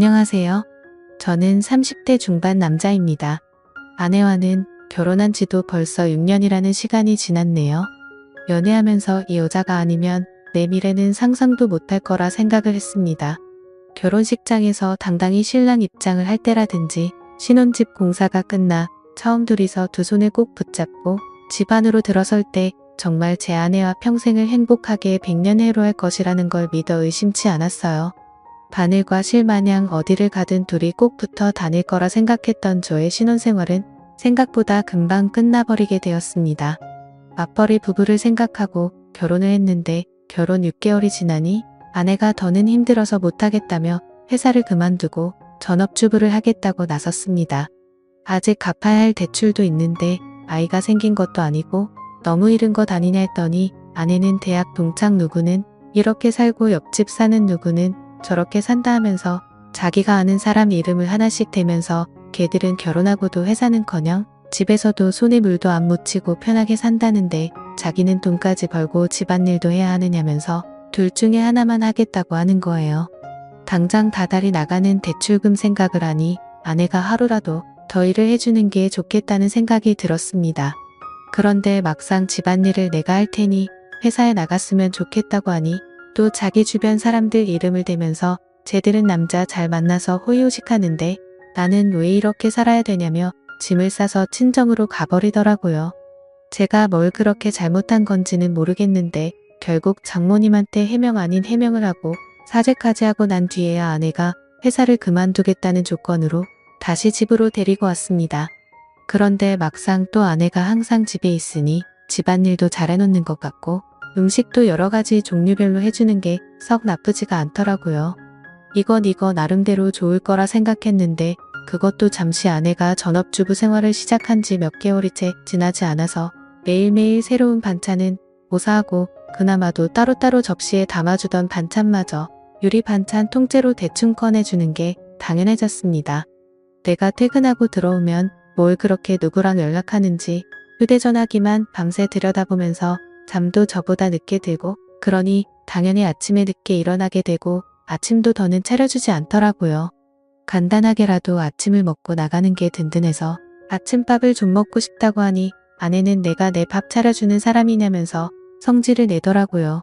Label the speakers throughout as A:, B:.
A: 안녕하세요. 저는 30대 중반 남자입니다. 아내와는 결혼한 지도 벌써 6년이라는 시간이 지났네요. 연애하면서 이 여자가 아니면 내 미래는 상상도 못할 거라 생각을 했습니다. 결혼식장에서 당당히 신랑 입장을 할 때라든지 신혼집 공사가 끝나 처음 둘이서 두 손을 꼭 붙잡고 집 안으로 들어설 때 정말 제 아내와 평생을 행복하게 백년해로할 것이라는 걸 믿어 의심치 않았어요. 바늘과 실 마냥 어디를 가든 둘이 꼭 붙어 다닐 거라 생각했던 저의 신혼생활은 생각보다 금방 끝나버리게 되었습니다. 맞벌이 부부를 생각하고 결혼을 했는데 결혼 6개월이 지나니 아내가 더는 힘들어서 못하겠다며 회사를 그만두고 전업주부를 하겠다고 나섰습니다. 아직 갚아야 할 대출도 있는데 아이가 생긴 것도 아니고 너무 이른 것 아니냐 했더니 아내는 대학 동창 누구는 이렇게 살고 옆집 사는 누구는 저렇게 산다 하면서 자기가 아는 사람 이름을 하나씩 대면서 걔들은 결혼하고도 회사는커녕 집에서도 손에 물도 안 묻히고 편하게 산다는데 자기는 돈까지 벌고 집안일도 해야 하느냐면서 둘 중에 하나만 하겠다고 하는 거예요. 당장 다달이 나가는 대출금 생각을 하니 아내가 하루라도 더 일을 해주는 게 좋겠다는 생각이 들었습니다. 그런데 막상 집안일을 내가 할 테니 회사에 나갔으면 좋겠다고 하니 또 자기 주변 사람들 이름을 대면서 쟤들은 남자 잘 만나서 호의호식하는데 나는 왜 이렇게 살아야 되냐며 짐을 싸서 친정으로 가버리더라고요. 제가 뭘 그렇게 잘못한 건지는 모르겠는데 결국 장모님한테 해명 아닌 해명을 하고 사죄까지 하고 난 뒤에야 아내가 회사를 그만두겠다는 조건으로 다시 집으로 데리고 왔습니다. 그런데 막상 또 아내가 항상 집에 있으니 집안일도 잘해놓는 것 같고 음식도 여러 가지 종류별로 해주는 게 썩 나쁘지가 않더라고요. 이건 나름대로 좋을 거라 생각했는데 그것도 잠시 아내가 전업주부 생활을 시작한 지 몇 개월이 채 지나지 않아서 매일매일 새로운 반찬은 고사하고 그나마도 따로따로 접시에 담아주던 반찬마저 유리 반찬 통째로 대충 꺼내주는 게 당연해졌습니다. 내가 퇴근하고 들어오면 뭘 그렇게 누구랑 연락하는지 휴대전화기만 밤새 들여다보면서 잠도 저보다 늦게 들고 그러니 당연히 아침에 늦게 일어나게 되고 아침도 더는 차려주지 않더라고요. 간단하게라도 아침을 먹고 나가는 게 든든해서 아침밥을 좀 먹고 싶다고 하니 아내는 내가 내 밥 차려주는 사람이냐면서 성질을 내더라고요.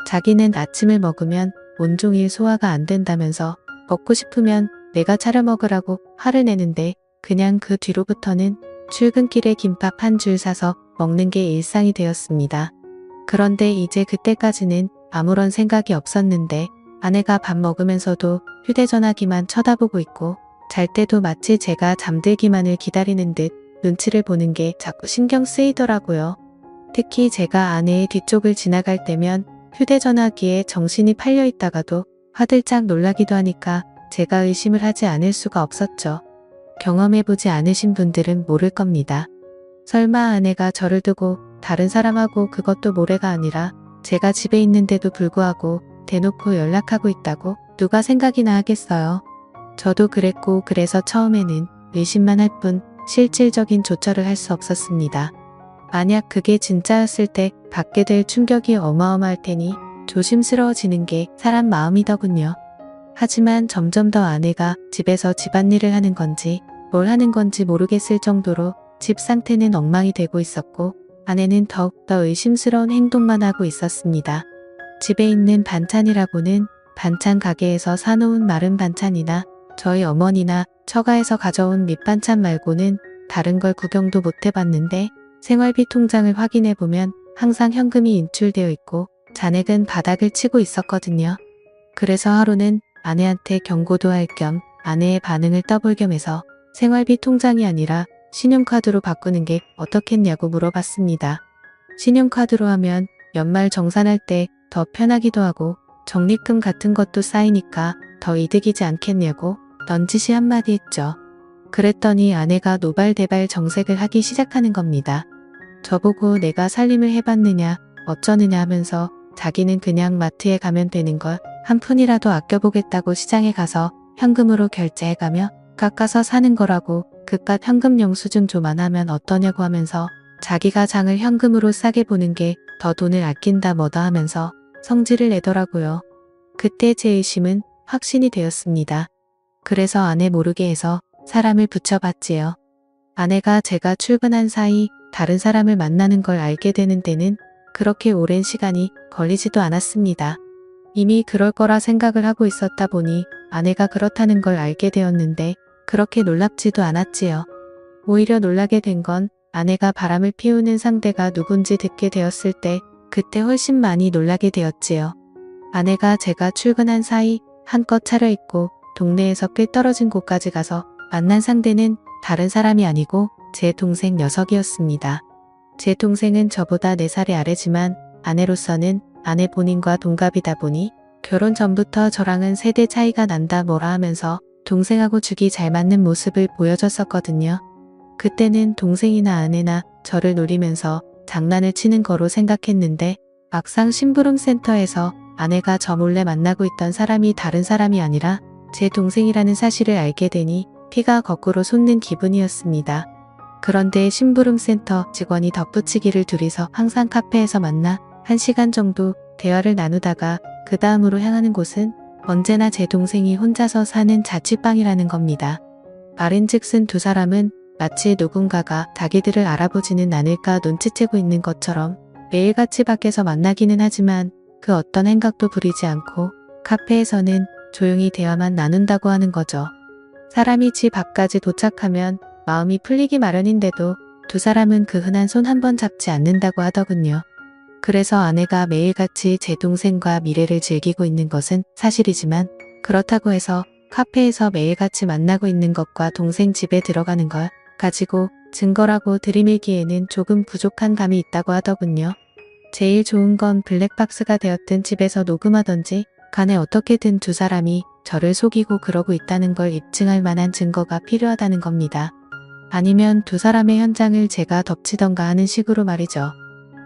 A: 자기는 아침을 먹으면 온종일 소화가 안 된다면서 먹고 싶으면 내가 차려 먹으라고 화를 내는데 그냥 그 뒤로부터는 출근길에 김밥 한 줄 사서 먹는 게 일상이 되었습니다. 그런데 이제 그때까지는 아무런 생각이 없었는데 아내가 밥 먹으면서도 휴대전화기만 쳐다보고 있고 잘 때도 마치 제가 잠들기만을 기다리는 듯 눈치를 보는 게 자꾸 신경 쓰이더라고요. 특히 제가 아내의 뒤쪽을 지나갈 때면 휴대전화기에 정신이 팔려 있다가도 화들짝 놀라기도 하니까 제가 의심을 하지 않을 수가 없었죠. 경험해보지 않으신 분들은 모를 겁니다. 설마 아내가 저를 두고 다른 사람하고 그것도 모레가 아니라 제가 집에 있는데도 불구하고 대놓고 연락하고 있다고 누가 생각이나 하겠어요. 저도 그랬고 그래서 처음에는 의심만 할 뿐 실질적인 조처를 할 수 없었습니다. 만약 그게 진짜였을 때 받게 될 충격이 어마어마할 테니 조심스러워지는 게 사람 마음이더군요. 하지만 점점 더 아내가 집에서 집안일을 하는 건지 뭘 하는 건지 모르겠을 정도로 집 상태는 엉망이 되고 있었고 아내는 더욱더 의심스러운 행동만 하고 있었습니다. 집에 있는 반찬이라고는 반찬 가게에서 사놓은 마른 반찬이나 저희 어머니나 처가에서 가져온 밑반찬 말고는 다른 걸 구경도 못 해봤는데 생활비 통장을 확인해보면 항상 현금이 인출되어 있고 잔액은 바닥을 치고 있었거든요. 그래서 하루는 아내한테 경고도 할 겸 아내의 반응을 떠볼 겸 해서 생활비 통장이 아니라 신용카드로 바꾸는 게 어떻겠냐고 물어봤습니다. 신용카드로 하면 연말 정산할 때 더 편하기도 하고 적립금 같은 것도 쌓이니까 더 이득이지 않겠냐고 넌지시 한마디 했죠. 그랬더니 아내가 노발대발 정색을 하기 시작하는 겁니다. 저보고 내가 살림을 해봤느냐 어쩌느냐 하면서 자기는 그냥 마트에 가면 되는 걸 한 푼이라도 아껴보겠다고 시장에 가서 현금으로 결제해가며 깎아서 사는 거라고 그깟 현금 영수증 조만 하면 어떠냐고 하면서 자기가 장을 현금으로 싸게 보는 게 더 돈을 아낀다 뭐다 하면서 성질을 내더라고요. 그때 제 의심은 확신이 되었습니다. 그래서 아내 모르게 해서 사람을 붙여봤지요. 아내가 제가 출근한 사이 다른 사람을 만나는 걸 알게 되는 데는 그렇게 오랜 시간이 걸리지도 않았습니다. 이미 그럴 거라 생각을 하고 있었다 보니 아내가 그렇다는 걸 알게 되었는데 그렇게 놀랍지도 않았지요. 오히려 놀라게 된 건 아내가 바람을 피우는 상대가 누군지 듣게 되었을 때 그때 훨씬 많이 놀라게 되었지요. 아내가 제가 출근한 사이 한껏 차려입고 동네에서 꽤 떨어진 곳까지 가서 만난 상대는 다른 사람이 아니고 제 동생 녀석이었습니다. 제 동생은 저보다 4살이 아래지만 아내로서는 아내 본인과 동갑이다 보니 결혼 전부터 저랑은 세대 차이가 난다 뭐라 하면서 동생하고 죽이 잘 맞는 모습을 보여줬었거든요. 그때는 동생이나 아내나 저를 노리면서 장난을 치는 거로 생각했는데 막상 심부름센터에서 아내가 저 몰래 만나고 있던 사람이 다른 사람이 아니라 제 동생이라는 사실을 알게 되니 피가 거꾸로 솟는 기분이었습니다. 그런데 심부름센터 직원이 덧붙이기를 둘이서 항상 카페에서 만나 1시간 정도 대화를 나누다가 그 다음으로 향하는 곳은 언제나 제 동생이 혼자서 사는 자취방이라는 겁니다. 말인즉슨 두 사람은 마치 누군가가 자기들을 알아보지는 않을까 눈치채고 있는 것처럼 매일같이 밖에서 만나기는 하지만 그 어떤 행각도 부리지 않고 카페에서는 조용히 대화만 나눈다고 하는 거죠. 사람이 집 앞까지 도착하면 마음이 풀리기 마련인데도 두 사람은 그 흔한 손 한 번 잡지 않는다고 하더군요. 그래서 아내가 매일같이 제 동생과 미래를 즐기고 있는 것은 사실이지만 그렇다고 해서 카페에서 매일같이 만나고 있는 것과 동생 집에 들어가는 걸 가지고 증거라고 들이밀기에는 조금 부족한 감이 있다고 하더군요. 제일 좋은 건 블랙박스가 되었든 집에서 녹음하던지 간에 어떻게든 두 사람이 저를 속이고 그러고 있다는 걸 입증할 만한 증거가 필요하다는 겁니다. 아니면 두 사람의 현장을 제가 덮치던가 하는 식으로 말이죠.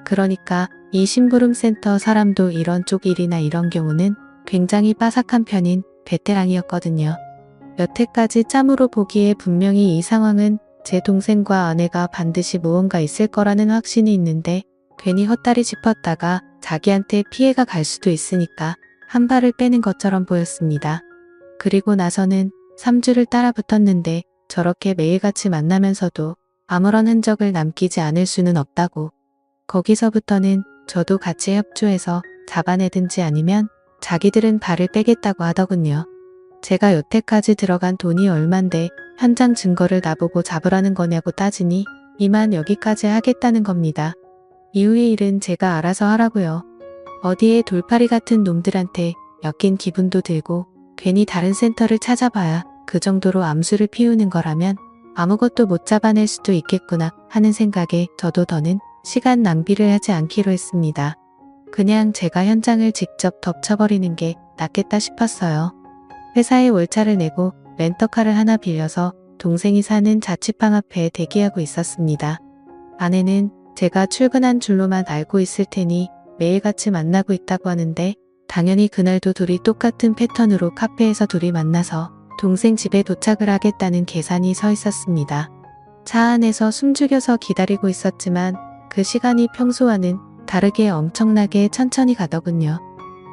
A: 그러니까 이 심부름센터 사람도 이런 쪽 일이나 이런 경우는 굉장히 빠삭한 편인 베테랑이었거든요. 여태까지 짬으로 보기에 분명히 이 상황은 제 동생과 아내가 반드시 무언가 있을 거라는 확신이 있는데 괜히 헛다리 짚었다가 자기한테 피해가 갈 수도 있으니까 한 발을 빼는 것처럼 보였습니다. 그리고 나서는 3주를 따라 붙었는데 저렇게 매일같이 만나면서도 아무런 흔적을 남기지 않을 수는 없다고. 거기서부터는 저도 같이 협조해서 잡아내든지 아니면 자기들은 발을 빼겠다고 하더군요. 제가 여태까지 들어간 돈이 얼만데 현장 증거를 나보고 잡으라는 거냐고 따지니 이만 여기까지 하겠다는 겁니다. 이후의 일은 제가 알아서 하라고요. 어디에 돌팔이 같은 놈들한테 엮인 기분도 들고 괜히 다른 센터를 찾아봐야 그 정도로 암수를 피우는 거라면 아무것도 못 잡아낼 수도 있겠구나 하는 생각에 저도 더는 시간 낭비를 하지 않기로 했습니다. 그냥 제가 현장을 직접 덮쳐버리는 게 낫겠다 싶었어요. 회사에 월차를 내고 렌터카를 하나 빌려서 동생이 사는 자취방 앞에 대기하고 있었습니다. 아내는 제가 출근한 줄로만 알고 있을 테니 매일같이 만나고 있다고 하는데 당연히 그날도 둘이 똑같은 패턴으로 카페에서 둘이 만나서 동생 집에 도착을 하겠다는 계산이 서 있었습니다. 차 안에서 숨죽여서 기다리고 있었지만 그 시간이 평소와는 다르게 엄청나게 천천히 가더군요.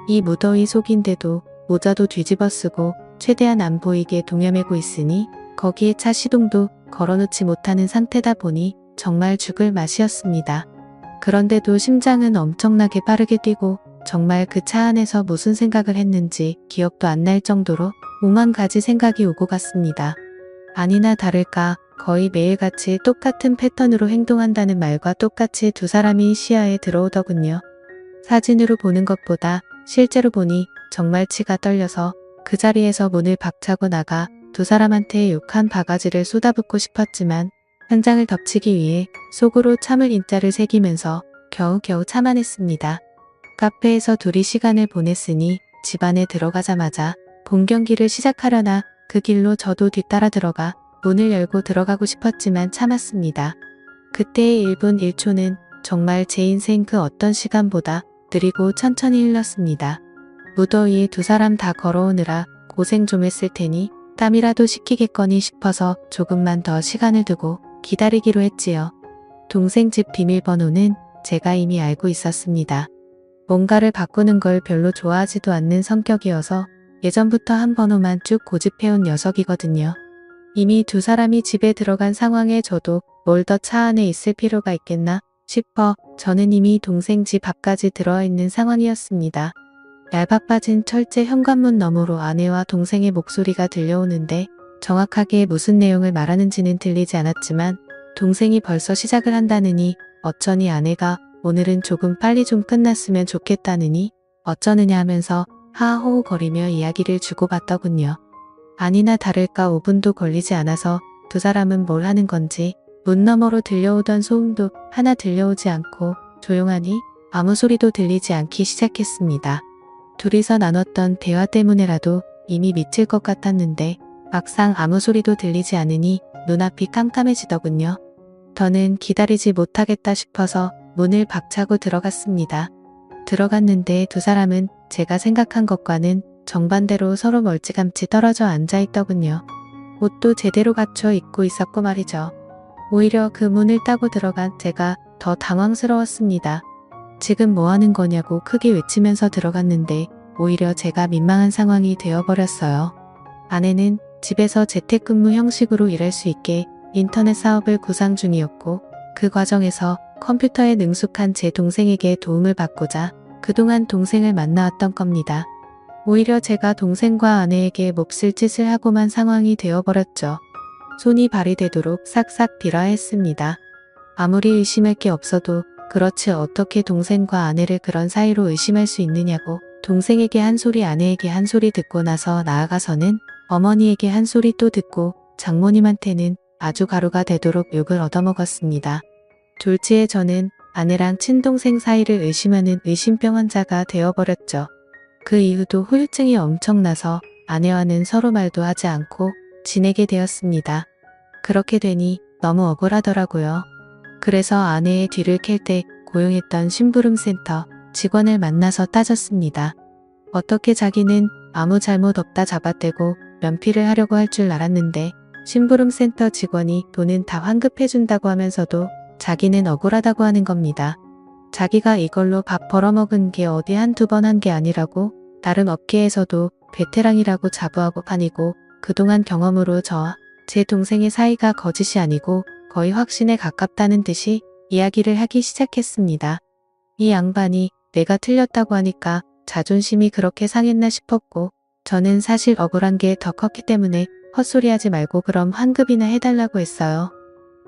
A: 이 무더위 속인데도 모자도 뒤집어 쓰고 최대한 안 보이게 동여매고 있으니 거기에 차 시동도 걸어놓지 못하는 상태다 보니 정말 죽을 맛이었습니다. 그런데도 심장은 엄청나게 빠르게 뛰고 정말 그 차 안에서 무슨 생각을 했는지 기억도 안 날 정도로 오만 가지 생각이 오고 갔습니다. 아니나 다를까 거의 매일같이 똑같은 패턴으로 행동한다는 말과 똑같이 두 사람이 시야에 들어오더군요. 사진으로 보는 것보다 실제로 보니 정말 치가 떨려서 그 자리에서 문을 박차고 나가 두 사람한테 욕한 바가지를 쏟아붓고 싶었지만 현장을 덮치기 위해 속으로 참을 인자를 새기면서 겨우겨우 참아냈습니다. 카페에서 둘이 시간을 보냈으니 집 안에 들어가자마자 본 경기를 시작하려나 그 길로 저도 뒤따라 들어가 문을 열고 들어가고 싶었지만 참았습니다. 그때의 1분 1초는 정말 제 인생 그 어떤 시간보다 느리고 천천히 흘렀습니다. 무더위에 두 사람 다 걸어오느라 고생 좀 했을 테니 땀이라도 식히겠거니 싶어서 조금만 더 시간을 두고 기다리기로 했지요. 동생 집 비밀번호는 제가 이미 알고 있었습니다. 뭔가를 바꾸는 걸 별로 좋아하지도 않는 성격이어서 예전부터 한 번호만 쭉 고집해온 녀석이거든요. 이미 두 사람이 집에 들어간 상황에 저도 뭘 더 차 안에 있을 필요가 있겠나 싶어 저는 이미 동생 집 앞까지 들어와 있는 상황이었습니다. 얄팍빠진 철제 현관문 너머로 아내와 동생의 목소리가 들려오는데 정확하게 무슨 내용을 말하는지는 들리지 않았지만 동생이 벌써 시작을 한다느니 어쩌니 아내가 오늘은 조금 빨리 좀 끝났으면 좋겠다느니 어쩌느냐 하면서 하하호호거리며 이야기를 주고받더군요. 아니나 다를까 5분도 걸리지 않아서 두 사람은 뭘 하는 건지 문 너머로 들려오던 소음도 하나 들려오지 않고 조용하니 아무 소리도 들리지 않기 시작했습니다. 둘이서 나눴던 대화 때문에라도 이미 미칠 것 같았는데 막상 아무 소리도 들리지 않으니 눈앞이 깜깜해지더군요. 더는 기다리지 못하겠다 싶어서 문을 박차고 들어갔습니다. 들어갔는데 두 사람은 제가 생각한 것과는 정반대로 서로 멀찌감치 떨어져 앉아있더군요. 옷도 제대로 갖춰 입고 있었고 말이죠. 오히려 그 문을 따고 들어간 제가 더 당황스러웠습니다. 지금 뭐 하는 거냐고 크게 외치면서 들어갔는데 오히려 제가 민망한 상황이 되어버렸어요. 아내는 집에서 재택근무 형식으로 일할 수 있게 인터넷 사업을 구상 중이었고 그 과정에서 컴퓨터에 능숙한 제 동생에게 도움을 받고자 그동안 동생을 만나왔던 겁니다. 오히려 제가 동생과 아내에게 몹쓸 짓을 하고만 상황이 되어버렸죠. 손이 발이 되도록 싹싹 빌어야 했습니다. 아무리 의심할 게 없어도 그렇지 어떻게 동생과 아내를 그런 사이로 의심할 수 있느냐고 동생에게 한 소리 아내에게 한 소리 듣고 나서 나아가서는 어머니에게 한 소리 또 듣고 장모님한테는 아주 가루가 되도록 욕을 얻어먹었습니다. 졸지에 저는 아내랑 친동생 사이를 의심하는 의심병 환자가 되어버렸죠. 그 이후도 후유증이 엄청나서 아내와는 서로 말도 하지 않고 지내게 되었습니다. 그렇게 되니 너무 억울하더라고요. 그래서 아내의 뒤를 캘 때 고용했던 심부름센터 직원을 만나서 따졌습니다. 어떻게 자기는 아무 잘못 없다 잡아떼고 면피를 하려고 할 줄 알았는데 심부름센터 직원이 돈은 다 환급해준다고 하면서도 자기는 억울하다고 하는 겁니다. 자기가 이걸로 밥 벌어먹은 게 어디 한두 번 한 게 아니라고 다른 업계에서도 베테랑이라고 자부하고 다니고 그동안 경험으로 저와 제 동생의 사이가 거짓이 아니고 거의 확신에 가깝다는 듯이 이야기를 하기 시작했습니다. 이 양반이 내가 틀렸다고 하니까 자존심이 그렇게 상했나 싶었고 저는 사실 억울한 게 더 컸기 때문에 헛소리하지 말고 그럼 환급이나 해달라고 했어요.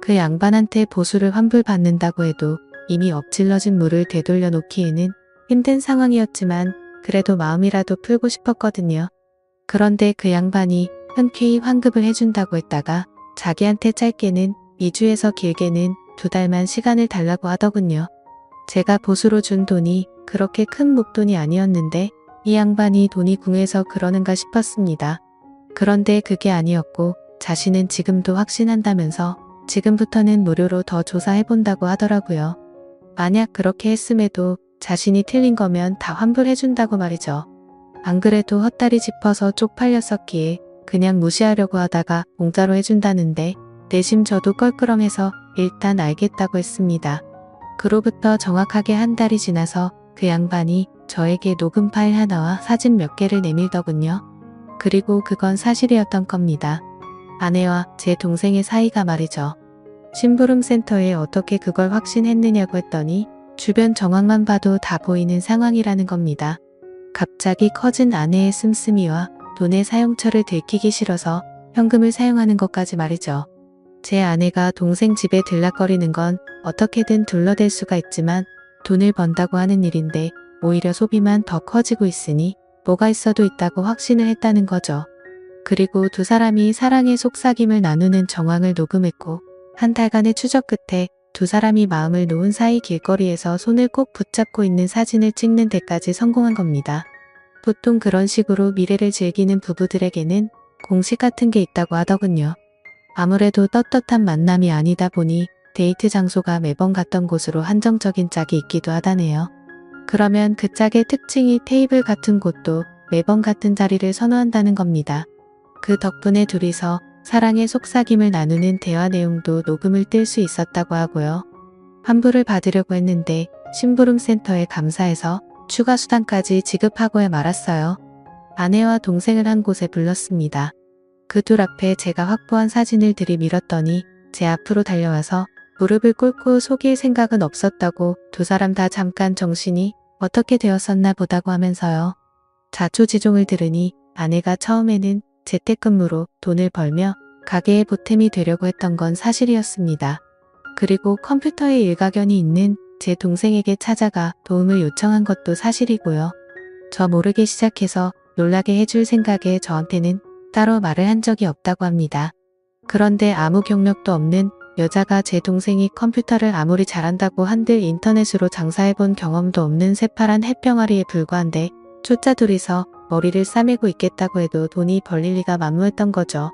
A: 그 양반한테 보수를 환불받는다고 해도 이미 엎질러진 물을 되돌려 놓기에는 힘든 상황이었지만 그래도 마음이라도 풀고 싶었거든요. 그런데 그 양반이 흔쾌히 환급을 해준다고 했다가 자기한테 짧게는 2주에서 길게는 2달만 시간을 달라고 하더군요. 제가 보수로 준 돈이 그렇게 큰 목돈이 아니었는데 이 양반이 돈이 궁해서 그러는가 싶었습니다. 그런데 그게 아니었고 자신은 지금도 확신한다면서 지금부터는 무료로 더 조사해본다고 하더라고요. 만약 그렇게 했음에도 자신이 틀린 거면 다 환불해준다고 말이죠. 안 그래도 헛다리 짚어서 쪽팔렸었기에 그냥 무시하려고 하다가 공짜로 해준다는데 내심 저도 껄끄럼해서 일단 알겠다고 했습니다. 그로부터 정확하게 한 달이 지나서 그 양반이 저에게 녹음 파일 하나와 사진 몇 개를 내밀더군요. 그리고 그건 사실이었던 겁니다. 아내와 제 동생의 사이가 말이죠. 심부름센터에 어떻게 그걸 확신했느냐고 했더니 주변 정황만 봐도 다 보이는 상황이라는 겁니다. 갑자기 커진 아내의 씀씀이와 돈의 사용처를 들키기 싫어서 현금을 사용하는 것까지 말이죠. 제 아내가 동생 집에 들락거리는 건 어떻게든 둘러댈 수가 있지만 돈을 번다고 하는 일인데 오히려 소비만 더 커지고 있으니 뭐가 있어도 있다고 확신을 했다는 거죠. 그리고 두 사람이 사랑의 속삭임을 나누는 정황을 녹음했고 한 달간의 추적 끝에 두 사람이 마음을 놓은 사이 길거리에서 손을 꼭 붙잡고 있는 사진을 찍는 데까지 성공한 겁니다. 보통 그런 식으로 미래를 즐기는 부부들에게는 공식 같은 게 있다고 하더군요. 아무래도 떳떳한 만남이 아니다 보니 데이트 장소가 매번 갔던 곳으로 한정적인 짝이 있기도 하다네요. 그러면 그 짝의 특징이 테이블 같은 곳도 매번 같은 자리를 선호한다는 겁니다. 그 덕분에 둘이서 사랑의 속삭임을 나누는 대화 내용도 녹음을 뜰 수 있었다고 하고요. 환불을 받으려고 했는데 심부름센터에 감사해서 추가 수당까지 지급하고야 말았어요. 아내와 동생을 한 곳에 불렀습니다. 그 둘 앞에 제가 확보한 사진을 들이밀었더니 제 앞으로 달려와서 무릎을 꿇고 속일 생각은 없었다고 두 사람 다 잠깐 정신이 어떻게 되었었나 보다고 하면서요. 자초지종을 들으니 아내가 처음에는 재택근무로 돈을 벌며 가게의 보탬이 되려고 했던 건 사실이었습니다. 그리고 컴퓨터에 일가견이 있는 제 동생에게 찾아가 도움을 요청한 것도 사실이고요. 저 모르게 시작해서 놀라게 해줄 생각에 저한테는 따로 말을 한 적이 없다고 합니다. 그런데 아무 경력도 없는 여자가 제 동생이 컴퓨터를 아무리 잘한다고 한들 인터넷으로 장사해본 경험도 없는 새파란 햇병아리에 불과한데 초짜 둘이서 머리를 싸매고 있겠다고 해도 돈이 벌릴 리가 만무했던 거죠.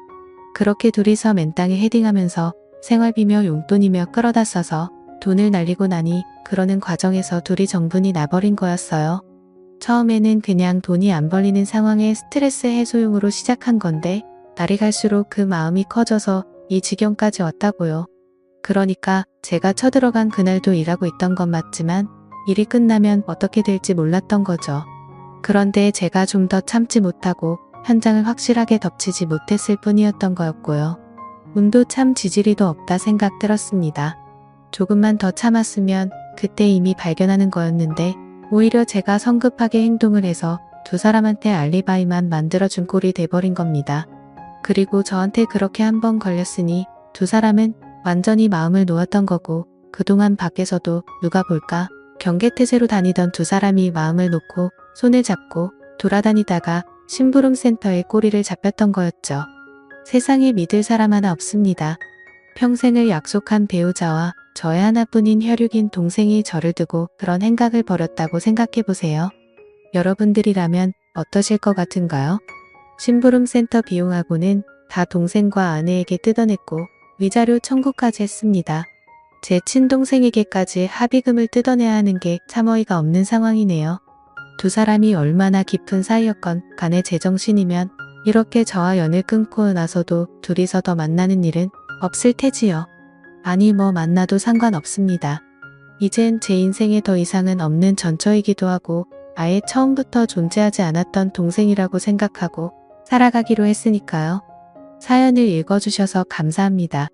A: 그렇게 둘이서 맨땅에 헤딩하면서 생활비며 용돈이며 끌어다 써서 돈을 날리고 나니 그러는 과정에서 둘이 정분이 나버린 거였어요. 처음에는 그냥 돈이 안 벌리는 상황에 스트레스 해소용으로 시작한 건데 날이 갈수록 그 마음이 커져서 이 지경까지 왔다고요. 그러니까 제가 쳐들어간 그날도 일하고 있던 건 맞지만 일이 끝나면 어떻게 될지 몰랐던 거죠. 그런데 제가 좀 더 참지 못하고 현장을 확실하게 덮치지 못했을 뿐이었던 거였고요. 운도 참 지지리도 없다 생각 들었습니다. 조금만 더 참았으면 그때 이미 발견하는 거였는데 오히려 제가 성급하게 행동을 해서 두 사람한테 알리바이만 만들어준 꼴이 돼버린 겁니다. 그리고 저한테 그렇게 한 번 걸렸으니 두 사람은 완전히 마음을 놓았던 거고 그동안 밖에서도 누가 볼까 경계태세로 다니던 두 사람이 마음을 놓고 손을 잡고 돌아다니다가 심부름 센터에 꼬리를 잡혔던 거였죠. 세상에 믿을 사람 하나 없습니다. 평생을 약속한 배우자와 저의 하나뿐인 혈육인 동생이 저를 두고 그런 행각을 벌였다고 생각해보세요. 여러분들이라면 어떠실 것 같은가요? 심부름 센터 비용하고는 다 동생과 아내에게 뜯어냈고 위자료 청구까지 했습니다. 제 친동생에게까지 합의금을 뜯어내야 하는 게 참 어이가 없는 상황이네요. 두 사람이 얼마나 깊은 사이였건 간에 제정신이면 이렇게 저와 연을 끊고 나서도 둘이서 더 만나는 일은 없을 테지요. 아니 뭐 만나도 상관없습니다. 이젠 제 인생에 더 이상은 없는 전처이기도 하고 아예 처음부터 존재하지 않았던 동생이라고 생각하고 살아가기로 했으니까요. 사연을 읽어주셔서 감사합니다.